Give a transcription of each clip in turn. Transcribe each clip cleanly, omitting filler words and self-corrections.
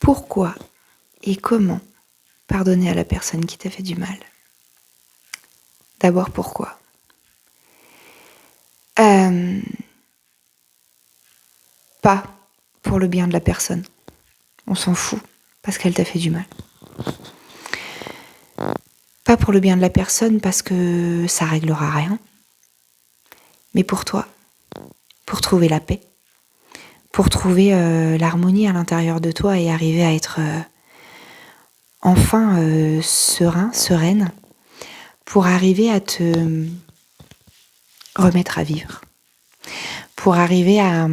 pourquoi et comment pardonner à la personne qui t'a fait du mal. D'abord, pourquoi Pas pour le bien de la personne. On s'en fout, parce qu'elle t'a fait du mal. Pas pour le bien de la personne, parce que ça réglera rien. Mais pour toi, pour trouver la paix, pour trouver l'harmonie à l'intérieur de toi et arriver à être enfin serein, sereine, pour arriver à te remettre à vivre, pour arriver à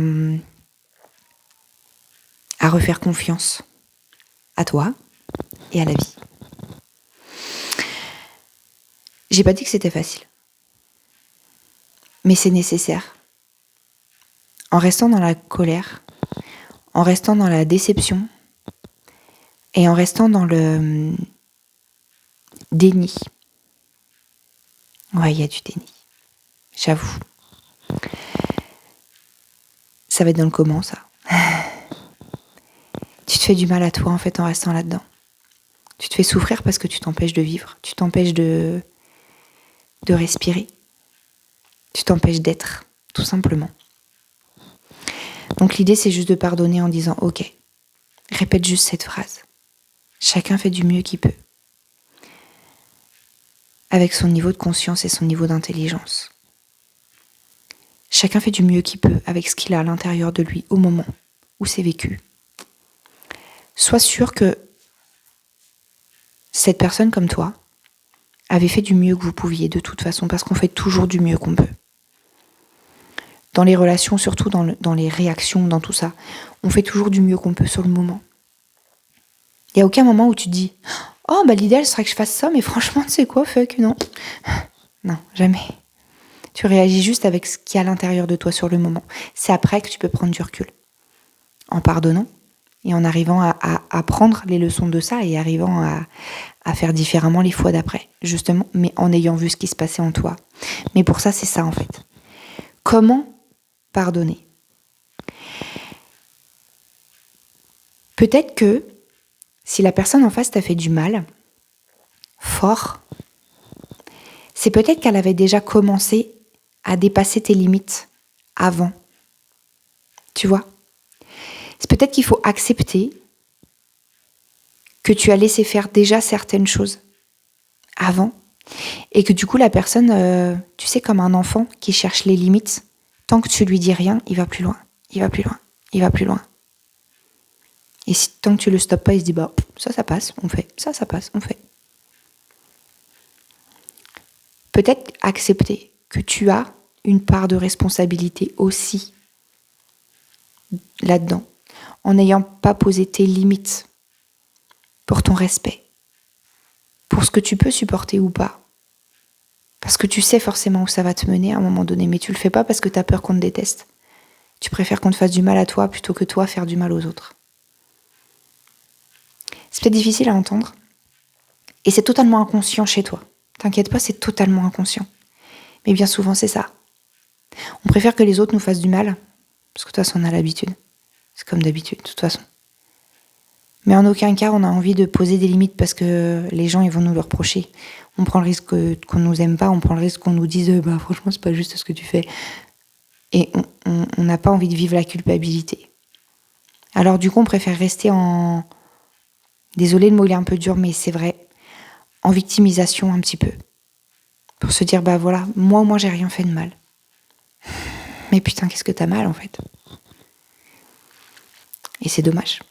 refaire confiance à toi et à la vie. J'ai pas dit que c'était facile, mais c'est nécessaire. En restant dans la colère, en restant dans la déception et en restant dans le déni. Ouais, il y a du déni, j'avoue. Ça va être dans le comment, ça. Tu te fais du mal à toi, en fait, en restant là-dedans. Tu te fais souffrir parce que tu t'empêches de vivre, tu t'empêches de respirer, tu t'empêches d'être, tout simplement. Donc l'idée, c'est juste de pardonner en disant « Ok ». Répète juste cette phrase. Chacun fait du mieux qu'il peut. Avec son niveau de conscience et son niveau d'intelligence. Chacun fait du mieux qu'il peut avec ce qu'il a à l'intérieur de lui au moment où c'est vécu. Sois sûr que cette personne comme toi avait fait du mieux que vous pouviez de toute façon, parce qu'on fait toujours du mieux qu'on peut. Dans les relations, surtout dans les réactions, dans tout ça, on fait toujours du mieux qu'on peut sur le moment. Il n'y a aucun moment où tu te dis « Oh, bah l'idéal serait que je fasse ça, mais franchement, tu sais quoi, fuck, non. » Non, jamais. Tu réagis juste avec ce qu'il y a à l'intérieur de toi sur le moment. C'est après que tu peux prendre du recul. En pardonnant et en arrivant à prendre les leçons de ça et arrivant à faire différemment les fois d'après, justement, mais en ayant vu ce qui se passait en toi. Mais pour ça, c'est ça en fait. Comment pardonner ? Peut-être que si la personne en face t'a fait du mal, fort, c'est peut-être qu'elle avait déjà commencé à dépasser tes limites avant. Tu vois ? C'est peut-être qu'il faut accepter que tu as laissé faire déjà certaines choses avant et que du coup la personne, tu sais, comme un enfant qui cherche les limites, tant que tu lui dis rien, il va plus loin, il va plus loin, il va plus loin. Et si tant que tu le stoppes pas, il se dit bah ça passe, on fait, ça passe, on fait. Peut-être accepter que tu as une part de responsabilité aussi là-dedans, en n'ayant pas posé tes limites pour ton respect, pour ce que tu peux supporter ou pas. Parce que tu sais forcément où ça va te mener à un moment donné, mais tu le fais pas parce que tu as peur qu'on te déteste. Tu préfères qu'on te fasse du mal à toi plutôt que toi faire du mal aux autres. C'est peut-être difficile à entendre, et c'est totalement inconscient chez toi. T'inquiète pas, c'est totalement inconscient. Mais bien souvent, c'est ça. On préfère que les autres nous fassent du mal, parce que de toute façon, on a l'habitude. C'est comme d'habitude, de toute façon. Mais en aucun cas, on a envie de poser des limites parce que les gens, ils vont nous le reprocher. On prend le risque qu'on nous aime pas, on prend le risque qu'on nous dise « franchement, c'est pas juste ce que tu fais ». Et on n'a pas envie de vivre la culpabilité. Alors du coup, on préfère rester en... Désolée, le mot il est un peu dur, mais c'est vrai. En victimisation un petit peu. Pour se dire, voilà, moi j'ai rien fait de mal. Mais putain, qu'est-ce que t'as mal en fait ? Et c'est dommage.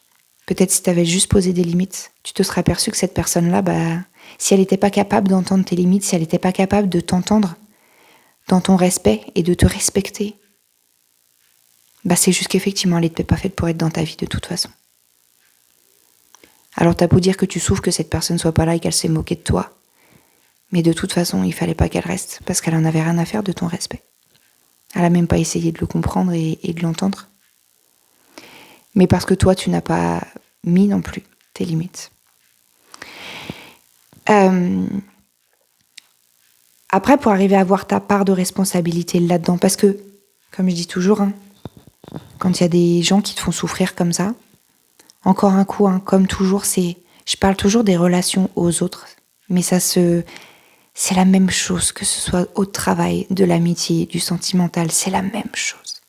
Peut-être si t'avais juste posé des limites, tu te serais aperçu que cette personne-là, si elle n'était pas capable d'entendre tes limites, si elle n'était pas capable de t'entendre dans ton respect et de te respecter, c'est juste qu'effectivement, elle n'était pas faite pour être dans ta vie de toute façon. Alors t'as beau dire que tu souffres que cette personne soit pas là et qu'elle s'est moquée de toi, mais de toute façon, il fallait pas qu'elle reste, parce qu'elle en avait rien à faire de ton respect. Elle a même pas essayé de le comprendre et de l'entendre. Mais parce que toi, tu n'as pas mis non plus tes limites. Après, pour arriver à avoir ta part de responsabilité là-dedans, parce que, comme je dis toujours, quand il y a des gens qui te font souffrir comme ça, Encore un coup, comme toujours, je parle toujours des relations aux autres, mais c'est la même chose, que ce soit au travail, de l'amitié, du sentimental, c'est la même chose.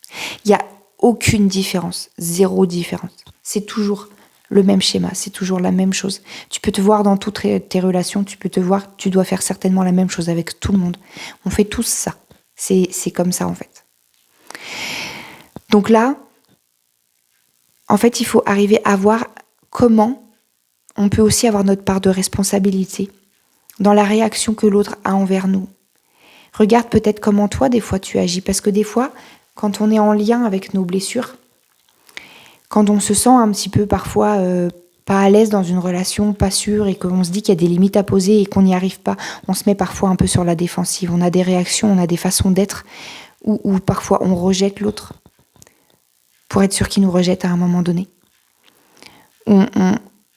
Il n'y a aucune différence, zéro différence. C'est toujours le même schéma, c'est toujours la même chose. Tu peux te voir dans toutes tes relations, tu dois faire certainement la même chose avec tout le monde. On fait tous ça. C'est comme ça en fait. Donc là, en fait, il faut arriver à voir comment on peut aussi avoir notre part de responsabilité dans la réaction que l'autre a envers nous. Regarde peut-être comment toi, des fois, tu agis. Parce que des fois, quand on est en lien avec nos blessures, quand on se sent un petit peu parfois pas à l'aise dans une relation, pas sûr, et qu'on se dit qu'il y a des limites à poser et qu'on n'y arrive pas, on se met parfois un peu sur la défensive. On a des réactions, on a des façons d'être où parfois on rejette l'autre pour être sûr qu'il nous rejette à un moment donné.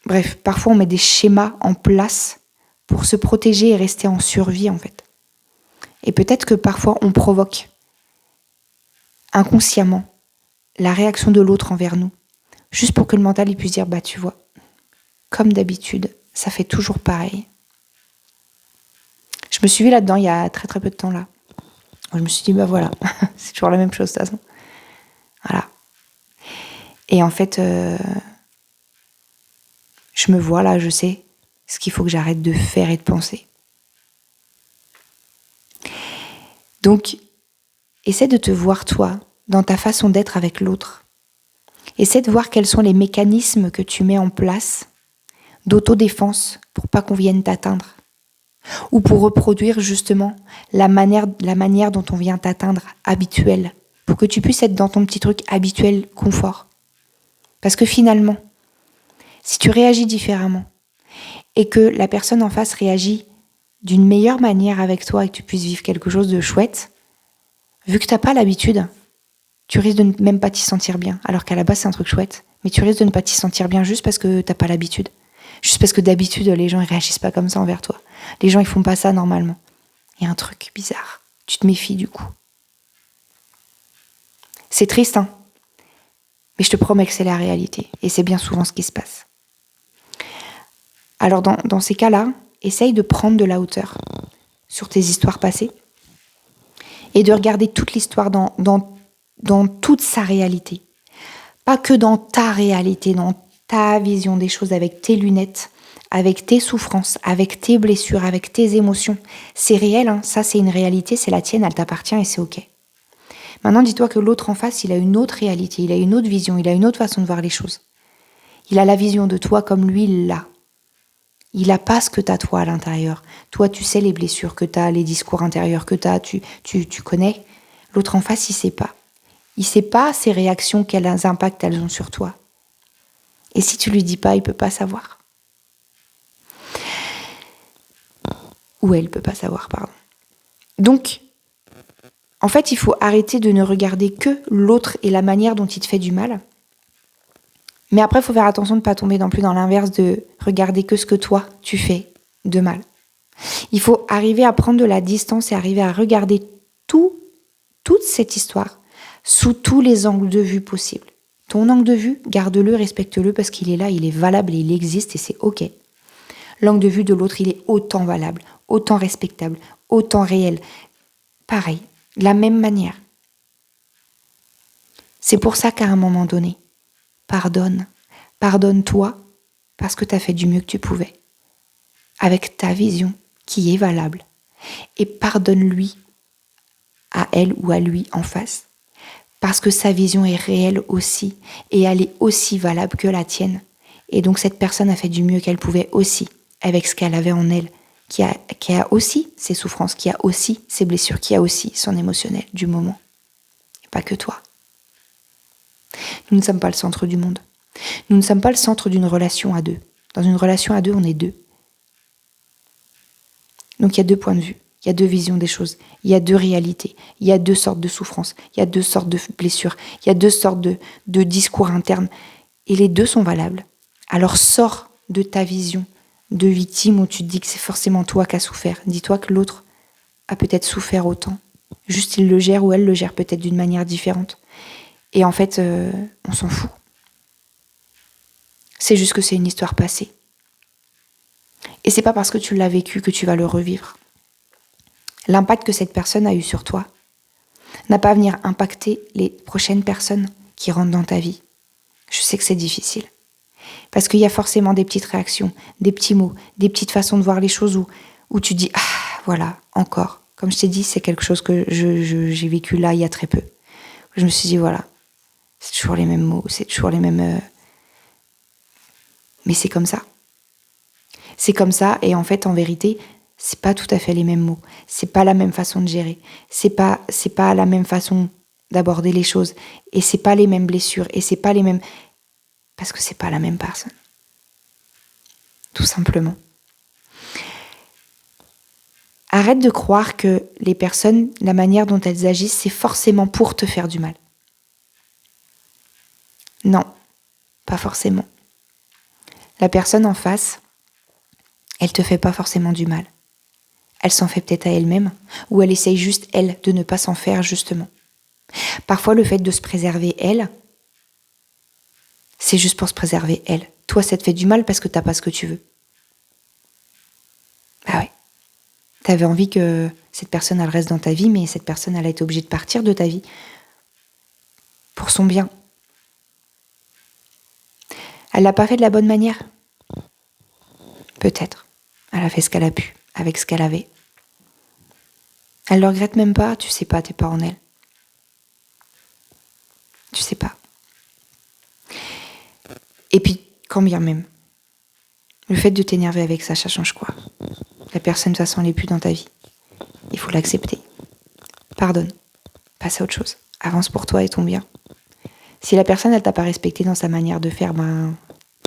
Bref, parfois on met des schémas en place pour se protéger et rester en survie en fait. Et peut-être que parfois on provoque inconsciemment la réaction de l'autre envers nous, juste pour que le mental il puisse dire bah tu vois, comme d'habitude, ça fait toujours pareil. Je me suis vue là-dedans il y a très très peu de temps là. Je me suis dit bah voilà, c'est toujours la même chose de toute façon. Voilà. Et en fait, je me vois là, je sais ce qu'il faut que j'arrête de faire et de penser. Donc, essaie de te voir toi, dans ta façon d'être avec l'autre. Essaie de voir quels sont les mécanismes que tu mets en place d'autodéfense pour pas qu'on vienne t'atteindre. Ou pour reproduire justement la manière dont on vient t'atteindre habituelle. Pour que tu puisses être dans ton petit truc habituel, confort. Parce que finalement, si tu réagis différemment et que la personne en face réagit d'une meilleure manière avec toi et que tu puisses vivre quelque chose de chouette, vu que t'as pas l'habitude, tu risques de ne même pas t'y sentir bien. Alors qu'à la base, c'est un truc chouette. Mais tu risques de ne pas t'y sentir bien juste parce que t'as pas l'habitude. Juste parce que d'habitude, les gens ils réagissent pas comme ça envers toi. Les gens, ils font pas ça normalement. Il y a un truc bizarre. Tu te méfies du coup. C'est triste, hein. Mais je te promets que c'est la réalité. Et c'est bien souvent ce qui se passe. Alors dans ces cas-là, essaye de prendre de la hauteur sur tes histoires passées et de regarder toute l'histoire dans toute sa réalité. Pas que dans ta réalité, dans ta vision des choses avec tes lunettes, avec tes souffrances, avec tes blessures, avec tes émotions. C'est réel, hein, ça c'est une réalité, c'est la tienne, elle t'appartient et c'est ok. Maintenant, dis-toi que l'autre en face, il a une autre réalité, il a une autre vision, il a une autre façon de voir les choses. Il a la vision de toi comme lui, il l'a. Il n'a pas ce que tu as toi à l'intérieur. Toi, tu sais les blessures que tu as, les discours intérieurs que tu as, tu connais. L'autre en face, il ne sait pas. Il ne sait pas ces réactions, quels impacts elles ont sur toi. Et si tu lui dis pas, il ne peut pas savoir. Ou elle ne peut pas savoir, pardon. Donc, en fait, il faut arrêter de ne regarder que l'autre et la manière dont il te fait du mal. Mais après, il faut faire attention de ne pas tomber non plus dans l'inverse de regarder que ce que toi, tu fais de mal. Il faut arriver à prendre de la distance et arriver à regarder toute cette histoire sous tous les angles de vue possibles. Ton angle de vue, garde-le, respecte-le parce qu'il est là, il est valable et il existe et c'est ok. L'angle de vue de l'autre, il est autant valable, autant respectable, autant réel. Pareil, de la même manière. C'est pour ça qu'à un moment donné, pardonne-toi parce que tu as fait du mieux que tu pouvais, avec ta vision qui est valable. Et pardonne-lui à elle ou à lui en face, parce que sa vision est réelle aussi, et elle est aussi valable que la tienne. Et donc cette personne a fait du mieux qu'elle pouvait aussi, avec ce qu'elle avait en elle, qui a aussi ses souffrances, qui a aussi ses blessures, qui a aussi son émotionnel du moment. Et pas que toi. Nous ne sommes pas le centre du monde. Nous ne sommes pas le centre d'une relation à deux. Dans une relation à deux, on est deux. Donc il y a deux points de vue, il y a deux visions des choses, il y a deux réalités, il y a deux sortes de souffrances, il y a deux sortes de blessures, il y a deux sortes de discours internes. Et les deux sont valables. Alors sors de ta vision de victime où tu te dis que c'est forcément toi qui as souffert. Dis-toi que l'autre a peut-être souffert autant. Juste il le gère ou elle le gère peut-être d'une manière différente. Et en fait, on s'en fout. C'est juste que c'est une histoire passée. Et c'est pas parce que tu l'as vécu que tu vas le revivre. L'impact que cette personne a eu sur toi n'a pas à venir impacter les prochaines personnes qui rentrent dans ta vie. Je sais que c'est difficile. Parce qu'il y a forcément des petites réactions, des petits mots, des petites façons de voir les choses où tu dis « Ah, voilà, encore ». Comme je t'ai dit, c'est quelque chose que j'ai vécu là, il y a très peu. Je me suis dit « Voilà, c'est toujours les mêmes mots, c'est toujours les mêmes... Mais c'est comme ça. C'est comme ça, et en fait, en vérité, c'est pas tout à fait les mêmes mots. C'est pas la même façon de gérer. C'est pas la même façon d'aborder les choses. Et c'est pas les mêmes blessures. Et c'est pas les mêmes... Parce que c'est pas la même personne. Tout simplement. Arrête de croire que les personnes, la manière dont elles agissent, c'est forcément pour te faire du mal. Non, pas forcément. La personne en face, elle te fait pas forcément du mal. Elle s'en fait peut-être à elle-même, ou elle essaye juste, elle, de ne pas s'en faire, justement. Parfois, le fait de se préserver, elle, c'est juste pour se préserver, elle. Toi, ça te fait du mal parce que t'as pas ce que tu veux. Bah ouais. T'avais envie que cette personne, elle reste dans ta vie, mais cette personne, elle a été obligée de partir de ta vie pour son bien. Elle l'a pas fait de la bonne manière. Peut-être. Elle a fait ce qu'elle a pu, avec ce qu'elle avait. Elle le regrette même pas, tu sais pas, t'es pas en elle. Tu sais pas. Et puis, quand bien même, le fait de t'énerver avec ça change quoi? La personne, de toute façon, elle n'est plus dans ta vie. Il faut l'accepter. Pardonne. Passe à autre chose. Avance pour toi et ton bien. Si la personne, elle t'a pas respecté dans sa manière de faire,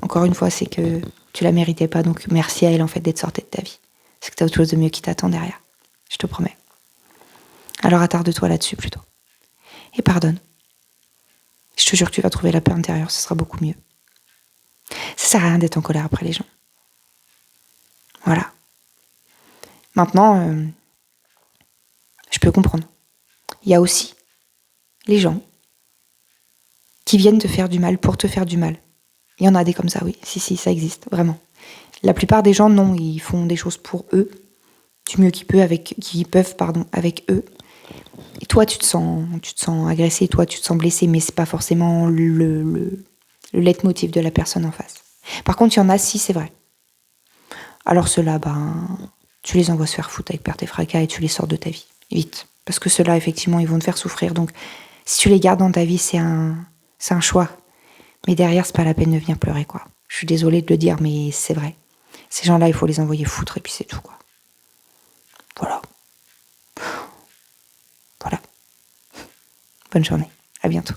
encore une fois, c'est que tu la méritais pas, donc merci à elle, en fait, d'être sortie de ta vie. C'est que t'as autre chose de mieux qui t'attend derrière. Je te promets. Alors attarde-toi là-dessus, plutôt. Et pardonne. Je te jure que tu vas trouver la paix intérieure, ce sera beaucoup mieux. Ça sert à rien d'être en colère après les gens. Voilà. Maintenant, je peux comprendre. Il y a aussi les gens qui viennent te faire du mal pour te faire du mal. Il y en a des comme ça, oui. Si, ça existe, vraiment. La plupart des gens, non, ils font des choses pour eux, du mieux qu'ils peuvent avec eux. Et toi, tu te sens agressé, toi, tu te sens blessé, mais c'est pas forcément le leitmotiv de la personne en face. Par contre, il y en a, si, c'est vrai. Alors ceux-là, tu les envoies se faire foutre avec perte et fracas et tu les sors de ta vie, vite. Parce que ceux-là, effectivement, ils vont te faire souffrir. Donc, si tu les gardes dans ta vie, c'est un choix. Mais derrière, c'est pas la peine de venir pleurer, quoi. Je suis désolée de le dire, mais c'est vrai. Ces gens-là, il faut les envoyer foutre et puis c'est tout, quoi. Voilà. Voilà. Bonne journée. À bientôt.